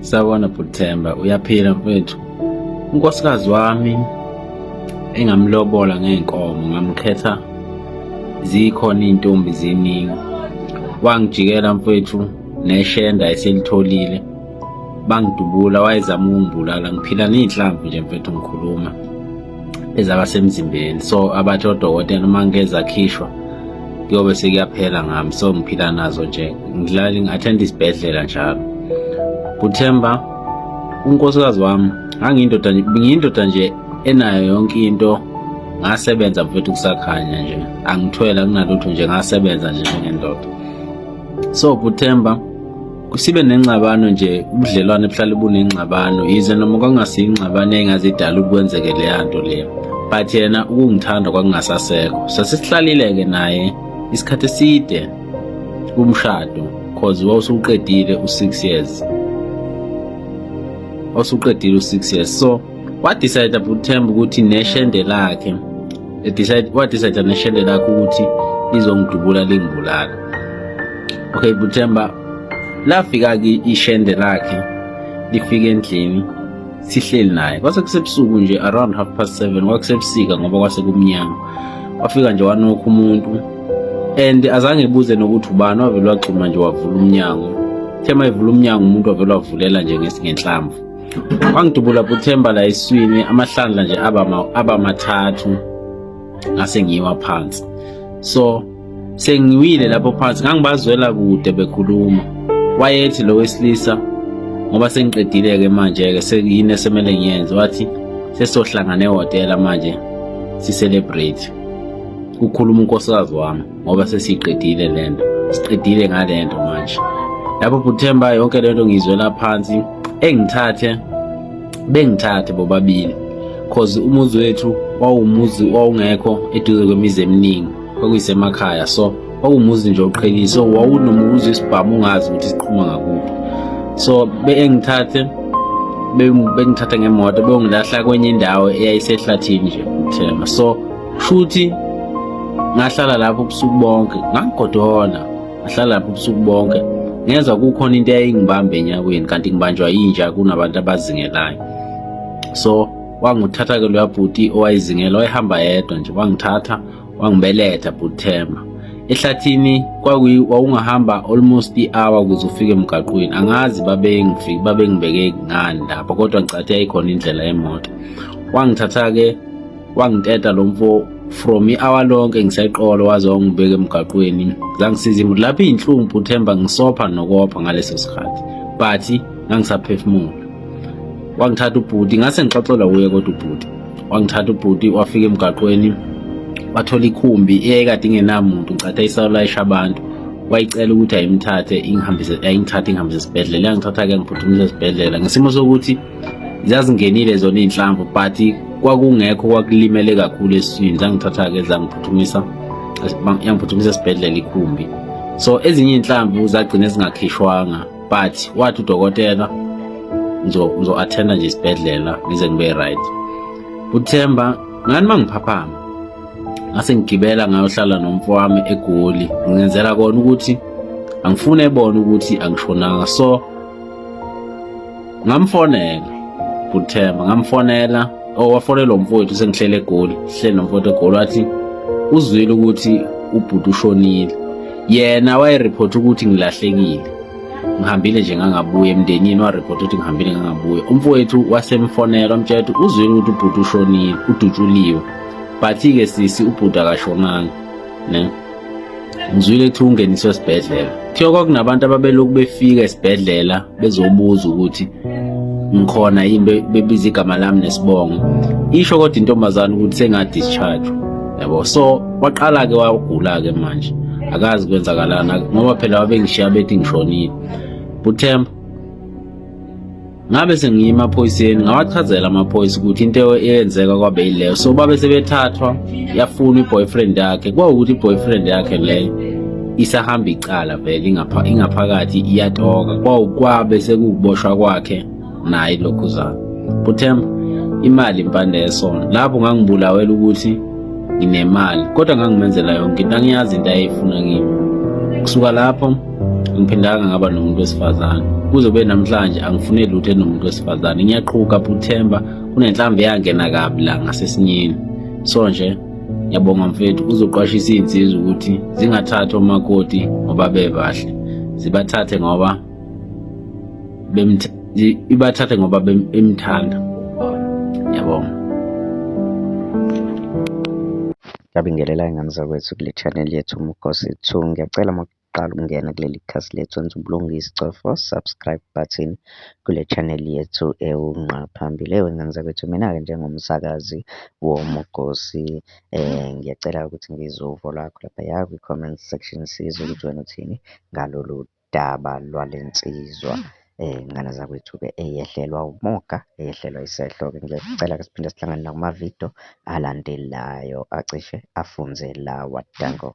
Sabona Buthemba, uyaphila mfethu. Unkosikazi wami engamlobola ngeenkomo ngamkhetha zikhona intombi ziningi. Wangijikela mfethu neshenda eselitholile. Bangidubula wayezama ukungibulala, ngiphila ney'hlamvu nje mfethu ngikhuluma ezabasemzimbeni. So abathi odokotela uma ngeza khishwa kuyobe sekuyaphela ngami, so ngiphila nazo nje, ngi-attend isibhedlela njalo. Buthemba, unkosikazi wami ngiyindoda nje enayo yonke into, ngasebenza mfethu kusakhanya nje, angithwele kunalutho nje, ngasebenza nje njengendoda. So Buthemba, kusibe nengxabano nje, ubudlelwane buhlale bunengxabano, yize noma kwakungasiyo engazidala ukwenzeke leya nto leyo, but yena ukungithanda kwakungasasekho. Sasihlalile-ke naye isikhathi eside kumshado, cause wawusuqedile u-6 years. So wadecide Buthemba ukuthi neshende lakhe wadecide neshende lakhe ukuthi lizongidubula lingibulala. Okay Buthemba, lafika-ke ishende lakhe lifike endlini, sihleli naye. Kwase kusebusuku nje around 7:30, kwakusebusika ngoba kwase kumnyama. Wafika nje wanokha umuntu and azange ebuze nokuthi ubani, wavele wagxuma nje wavula umnyango. Thema evula umnyango umuntu wavele wavulela nje ngenhlamvu. Wangidubula Buthemba la eswini, amahlandla nje abamathathu ngase ngiwa phansi. So sengiwile lapho phansi, ngangibazwela kude bekhuluma. Wayethi lo wesilisa, ngoba sengiqedile-ke manje-ke sekuyini esemele ngiyenze, wathi sesohlangana ehhotela manje si-celebrate. Kukhuluma unkosikazi wami ngoba sesiyiqedile lento, siqedile ngalento manje. Lapho Buthemba yonke lento ngizwela phansi, bengithathe bobabili, cause umuzi wethu wawumuzi wawungekho eduze kwemizi eminingi, kwakuyisemakhaya. So wawumuzi nje oqhelile, so wawunomuzi wesibhamu ungazi ukuthi siqhuma ngakuphi. So bengithatha ngemoto beyongilahla kwenye indawo eyayisehlathini nje Buthemba. So shuthi ngahlala lapho ubusuku bonke, ngangigodola, ngahlala lapho ubusuku bonke, ngezwa kukhona into eyayingibamba enyakweni, kanti ngibanjwa yinja kunabantu abazingelayo. So wangithatha-ke loya bhuti owayezingela, wayehamba yedwa nje, wangithatha wangibeletha Buthemba. Ehlathini wawungahamba almost i-hour ukuze ufike emgaqweni. Angazi babengibeke ngani lapho, kodwa ngicathe yayikhona indlela yemoto. Wangithatha-ke wangiteta lo mfo from i-hour lonke ngiseqolo, waze wangibeka emgaqweni. Zangisiza imuntu lapho iy'nhlungu Buthemba, ngisopha nokopha ngaleso sikhathi, but ngangisaphefumula. Wangithatha ubhuti, ngase ngixoxelwa kuye kodwa ubhuti. Wangithatha ubhuti wafika emgaqweni, wathola ikhumbi eyayikade ingenamuntu, ngicathe isalayisha abantu. Wayicela ukuthi ayimthathe ingihambise esibhedlela. Yangithatha-ke ngiphuthumisa esibhedlela ngesimo sokuthi zazingenile zona iy'nhlamvu, but kwakungekho kwakulimele kakhulu eswini. Zangithatha-ke yangiphuthumisa esibhedlela ikhumbi. So ezinye iy'nhlamvu zagcina zingakhishwanga, but wathi udokotela ngizo-attenda nje isibhedlela ngize ngibe right. Buthemba, ngani mangiphaphama ngase ngigibela ngayohlala nomfo wami eGoli, ngenzela kona ukuthi angifune ebone ukuthi angishonanga. So ngamfonela Buthemba, wafonela umfowethu sengihlele eGoli, sihlele nomfowethu eGoli, wathi uzwile ukuthi ubhuti ushonile. Yena wayereport ukuthi ngilahlekile, ngihambile nje ngangabuye emndenini, wareport ukuthi ngihambile ngangabuye. Umfowethu wasemfonela wamtshela ukuthi uzwile ukuthi ubhuti ushonile, udutshuliwe, but-ke sisi ubhuti akashonanga ne. Ngizwile ukuthi ungeniswe esibhedlela. Kuthiwa kwakunabantu ababelokhu befika esibhedlela bezobuza ukuthi ngikhona yini, bebiza igama lami nesibongo. Isho kodwa intombazane ukuthi senga-discharge, yabo. So waqala-ke wagula-ke manje, akazi kwenzakalana ngoba phela wabengishiya bethi ngishonile. Buthemba, ngabe sengiyima emaphoyiseni, ngawachazela amaphoyisa ukuthi into eyenzeka kwabe yileyo. So babe sebethathwa yafuna i-boyfriend yakhe, kwawukuthi i-boyfriend yakhe leyo isahamba icala vele, ingaphakathi iyatoka. Kwabe sekuboshwa kwakhe naye lokhuzana. Buthemba, imali impande yesona. Lapho ngangibulawela ukuthi nginemali, kodwa ngangimenzela yonke into, angiyazi into ayifuna kimi. Kusuka lapho angiphindanga ngaba nomuntu wesifazane, kuze kube namhlanje angifune lutho enomuntu wesifazane. Ngiyaqhuka Phuthemba, kunenhlamvu yangena kabi la ngasesinyeni. So nje ngiyabonga mfethu, uzoqwashisa iy'nsizwa ukuthi zingathathi omakoti ngoba bebahle, zibathathe ngoba ibathathe ngoba bemthanda. Ngiyabonga. Ngiyabingelela ingane zakwethu kule channel yethu Mkhosi 2. Ngiyacela uma uqala ukungena kuleli khasi lethu wenza ubulungisa, cofa subscribe button kule channel yethu ewunqa phambili. Ingane zakwethu, mina-ke njengomsakazi woMkhosi ngiyacela ukuthi ngizwe uvo lwakho laphaya kwi-comment section, sizwe ukuthi wena uthini ngalolu daba lwale nsizwa ngane zakwethu-ke eyehlelwa umoga, eyehlelwa isehlo-ke. Ngiyacela-ke siphinde sihlangane la kumavidiyo alandelayo acishe afunze lawa. Danko.